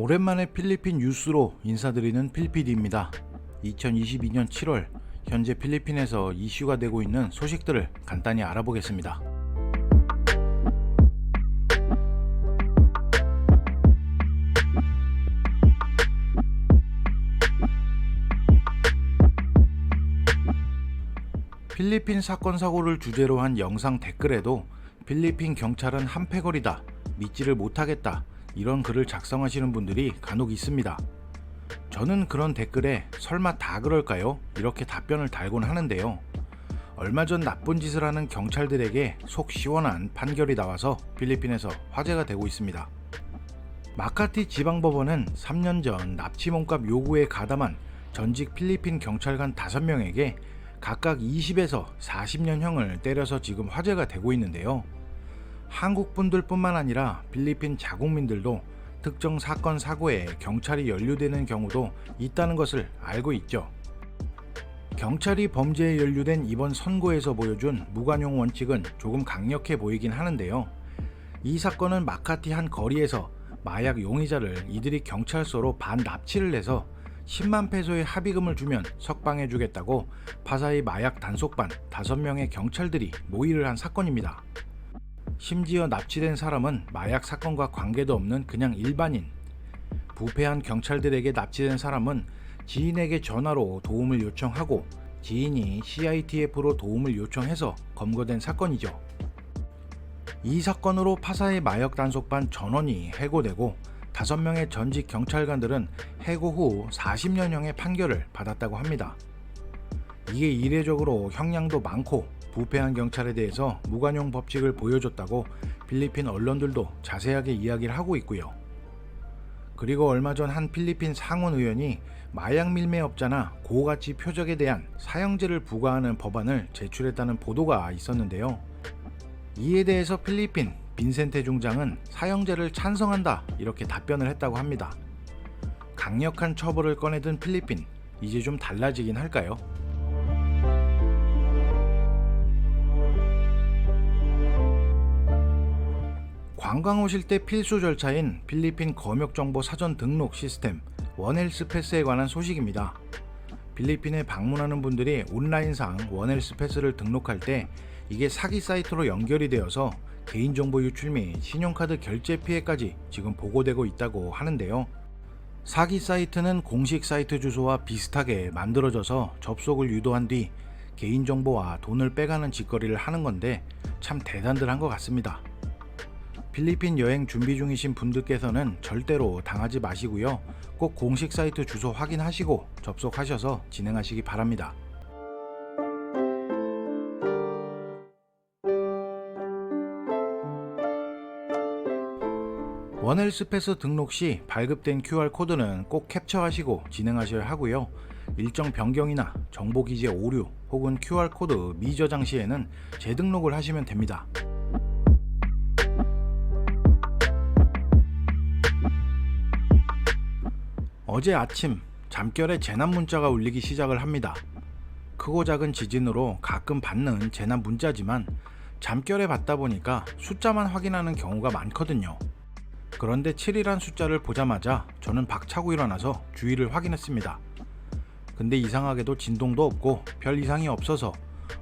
오랜만에 필리핀 뉴스로 인사드리는 필피디입니다. 2022년 7월 현재 필리핀에서 이슈가 되고 있는 소식들을 간단히 알아보겠습니다. 필리핀 사건 사고를 주제로 한 영상 댓글에도 필리핀 경찰은 한패거리다, 믿지를 못하겠다, 이런 글을 작성하시는 분들이 간혹 있습니다. 저는 그런 댓글에 설마 다 그럴까요? 이렇게 답변을 달곤 하는데요. 얼마 전 나쁜 짓을 하는 경찰들에게 속 시원한 판결이 나와서 필리핀에서 화제가 되고 있습니다. 마카티 지방법원은 3년 전 납치 몸값 요구에 가담한 전직 필리핀 경찰관 5명에게 각각 20에서 40년형을 때려서 지금 화제가 되고 있는데요. 한국 분들뿐만 아니라 필리핀 자국민들도 특정 사건 사고에 경찰이 연루되는 경우도 있다는 것을 알고 있죠. 경찰이 범죄에 연루된 이번 선고에서 보여준 무관용 원칙은 조금 강력해 보이긴 하는데요. 이 사건은 마카티 한 거리에서 마약 용의자를 이들이 경찰서로 반납치를 해서 10만 페소의 합의금을 주면 석방해 주겠다고 파사이 마약 단속반 5명의 경찰들이 모의를 한 사건입니다. 심지어 납치된 사람은 마약 사건과 관계도 없는 그냥 일반인. 부패한 경찰들에게 납치된 사람은 지인에게 전화로 도움을 요청하고 지인이 CITF로 도움을 요청해서 검거된 사건이죠. 이 사건으로 파사의 마약 단속반 전원이 해고되고 5명의 전직 경찰관들은 해고 후 40년형의 판결을 받았다고 합니다. 이게 이례적으로 형량도 많고 부패한 경찰에 대해서 무관용 법칙을 보여줬다고 필리핀 언론들도 자세하게 이야기를 하고 있고요. 그리고 얼마 전 한 필리핀 상원 의원이 마약 밀매업자나 고가치 표적에 대한 사형제를 부과하는 법안을 제출했다는 보도가 있었는데요. 이에 대해서 필리핀 빈센테 중장은 사형제를 찬성한다 이렇게 답변을 했다고 합니다. 강력한 처벌을 꺼내든 필리핀, 이제 좀 달라지긴 할까요? 관광 오실 때 필수 절차인 필리핀 검역정보 사전 등록 시스템 원헬스 패스에 관한 소식입니다. 필리핀에 방문하는 분들이 온라인상 원헬스 패스를 등록할 때 이게 사기 사이트로 연결이 되어서 개인정보 유출 및 신용카드 결제 피해까지 지금 보고되고 있다고 하는데요. 사기 사이트는 공식 사이트 주소와 비슷하게 만들어져서 접속을 유도한 뒤 개인정보와 돈을 빼가는 짓거리를 하는 건데 참 대단들 한 것 같습니다. 필리핀 여행 준비 중이신 분들께서는 절대로 당하지 마시고요. 꼭 공식 사이트 주소 확인하시고 접속하셔서 진행하시기 바랍니다. 원헬스 패스 등록 시 발급된 QR코드는 꼭 캡처하시고 진행하셔야 하고요. 일정 변경이나 정보기재 오류 혹은 QR코드 미저장 시에는 재등록을 하시면 됩니다. 어제 아침 잠결에 재난 문자가 울리기 시작을 합니다. 크고 작은 지진으로 가끔 받는 재난 문자지만 잠결에 받다 보니까 숫자만 확인하는 경우가 많거든요. 그런데 7이란 숫자를 보자마자 저는 박차고 일어나서 주위를 확인했습니다. 근데 이상하게도 진동도 없고 별 이상이 없어서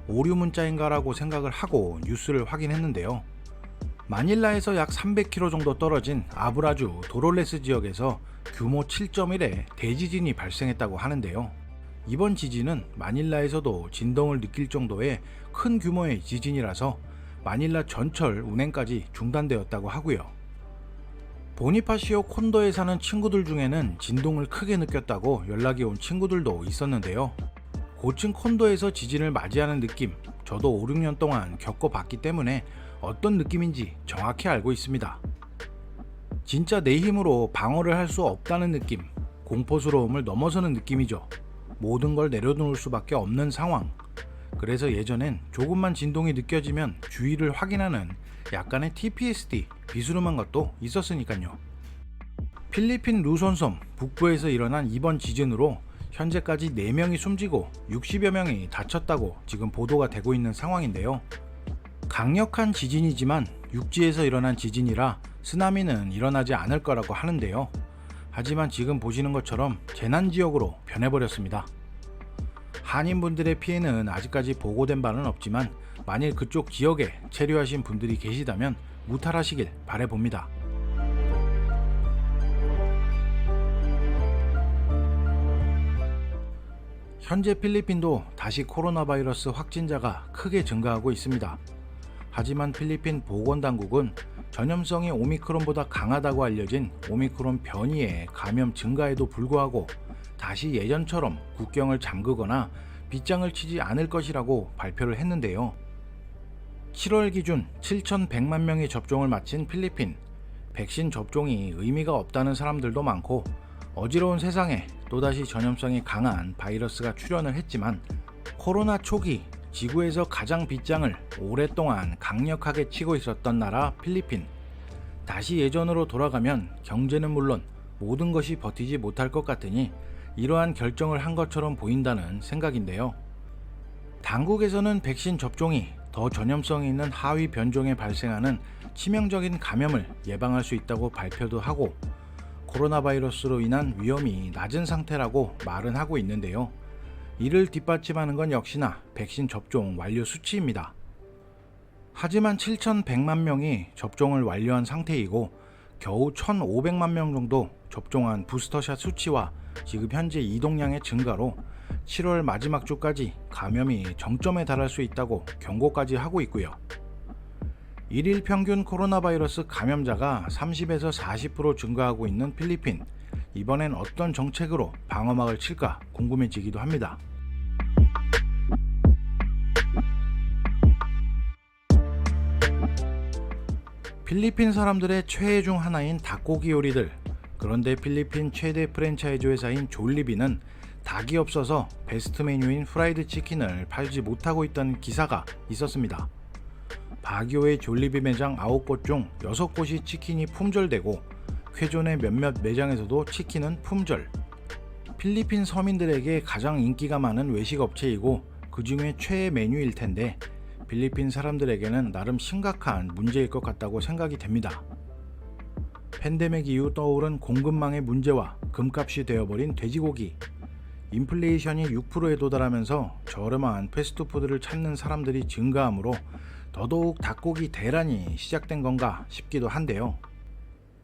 오류 문자인가 라고 생각을 하고 뉴스를 확인했는데요. 마닐라에서 약 300km 정도 떨어진 아브라주 도롤레스 지역에서 규모 7.1의 대지진이 발생했다고 하는데요. 이번 지진은 마닐라에서도 진동을 느낄 정도의 큰 규모의 지진이라서 마닐라 전철 운행까지 중단되었다고 하고요. 보니파시오 콘도에 사는 친구들 중에는 진동을 크게 느꼈다고 연락이 온 친구들도 있었는데요. 고층 콘도에서 지진을 맞이하는 느낌, 저도 5, 6년 동안 겪어봤기 때문에 어떤 느낌인지 정확히 알고 있습니다. 진짜 내 힘으로 방어를 할 수 없다는 느낌, 공포스러움을 넘어서는 느낌이죠. 모든 걸 내려놓을 수밖에 없는 상황. 그래서 예전엔 조금만 진동이 느껴지면 주위를 확인하는 약간의 TPSD 비스름한 것도 있었으니까요. 필리핀 루손섬 북부에서 일어난 이번 지진으로 현재까지 4명이 숨지고 60여 명이 다쳤다고 지금 보도가 되고 있는 상황인데요. 강력한 지진이지만 육지에서 일어난 지진이라 쓰나미는 일어나지 않을 거라고 하는데요. 하지만 지금 보시는 것처럼 재난지역으로 변해버렸습니다. 한인분들의 피해는 아직까지 보고된 바는 없지만 만일 그쪽 지역에 체류하신 분들이 계시다면 무탈하시길 바라봅니다. 현재 필리핀도 다시 코로나 바이러스 확진자가 크게 증가하고 있습니다. 하지만 필리핀 보건당국은 전염성이 오미크론보다 강하다고 알려진 오미크론 변이의 감염 증가에도 불구하고 다시 예전처럼 국경을 잠그거나 빗장을 치지 않을 것이라고 발표를 했는데요. 7월 기준 7,100만 명이 접종을 마친 필리핀. 백신 접종이 의미가 없다는 사람들도 많고 어지러운 세상에 또다시 전염성이 강한 바이러스가 출현을 했지만 코로나 초기 지구에서 가장 빗장을 오랫동안 강력하게 치고 있었던 나라 필리핀. 다시 예전으로 돌아가면 경제는 물론 모든 것이 버티지 못할 것 같으니 이러한 결정을 한 것처럼 보인다는 생각인데요. 당국에서는 백신 접종이 더 전염성이 있는 하위 변종에 발생하는 치명적인 감염을 예방할 수 있다고 발표도 하고 코로나 바이러스로 인한 위험이 낮은 상태라고 말은 하고 있는데요. 이를 뒷받침하는 건 역시나 백신 접종 완료 수치입니다. 하지만 7,100만 명이 접종을 완료한 상태이고 겨우 1,500만 명 정도 접종한 부스터샷 수치와 지금 현재 이동량의 증가로 7월 마지막 주까지 감염이 정점에 달할 수 있다고 경고까지 하고 있고요. 일일 평균 코로나 바이러스 감염자가 30에서 40% 증가하고 있는 필리핀. 이번엔 어떤 정책으로 방어막을 칠까 궁금해지기도 합니다. 필리핀 사람들의 최애 중 하나인 닭고기 요리들. 그런데 필리핀 최대 프랜차이즈 회사인 졸리비는 닭이 없어서 베스트 메뉴인 프라이드 치킨을 팔지 못하고 있다는 기사가 있었습니다. 바기오의 졸리비 매장 9곳 중 6곳이 치킨이 품절되고 쾌존의 몇몇 매장에서도 치킨은 품절. 필리핀 서민들에게 가장 인기가 많은 외식 업체이고 그 중에 최애 메뉴일 텐데 필리핀 사람들에게는 나름 심각한 문제일 것 같다고 생각이 됩니다. 팬데믹 이후 떠오른 공급망의 문제와 금값이 되어버린 돼지고기. 인플레이션이 6%에 도달하면서 저렴한 패스트푸드를 찾는 사람들이 증가하므로 더더욱 닭고기 대란이 시작된 건가 싶기도 한데요.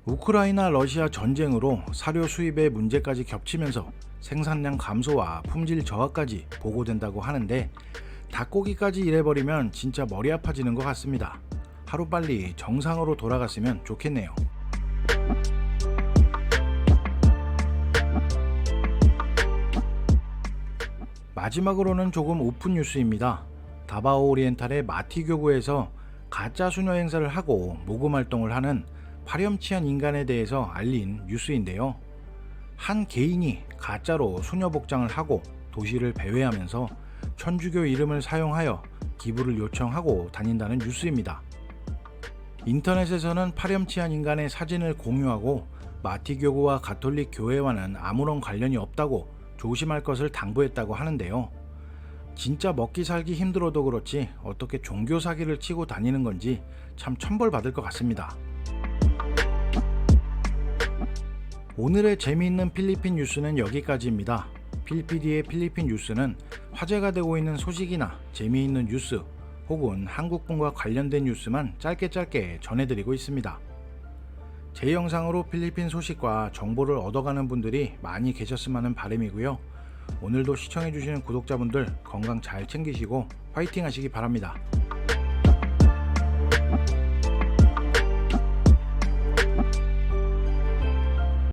우크라이나 러시아 전쟁으로 사료 수입의 문제까지 겹치면서 생산량 감소와 품질 저하까지 보고된다고 하는데 닭고기까지 이래버리면 진짜 머리 아파지는 것 같습니다. 하루빨리 정상으로 돌아갔으면 좋겠네요. 마지막으로는 조금 오픈 뉴스입니다. 다바오 오리엔탈의 마티 교구에서 가짜 수녀 행사를 하고 모금 활동을 하는 파렴치한 인간에 대해서 알린 뉴스인데요. 한 개인이 가짜로 수녀 복장을 하고 도시를 배회하면서 천주교 이름을 사용하여 기부를 요청하고 다닌다는 뉴스입니다. 인터넷에서는 파렴치한 인간의 사진을 공유하고 마티 교구와 가톨릭 교회와는 아무런 관련이 없다고 조심할 것을 당부했다고 하는데요. 진짜 먹기 살기 힘들어도 그렇지 어떻게 종교 사기를 치고 다니는 건지 참 천벌받을 것 같습니다. 오늘의 재미있는 필리핀 뉴스는 여기까지입니다. 필피디의 필리핀 뉴스는 화제가 되고 있는 소식이나 재미있는 뉴스 혹은 한국분과 관련된 뉴스만 짧게 전해드리고 있습니다. 제 영상으로 필리핀 소식과 정보를 얻어가는 분들이 많이 계셨으면 하는 바람이고요. 오늘도 시청해주시는 구독자분들 건강 잘 챙기시고 화이팅 하시기 바랍니다.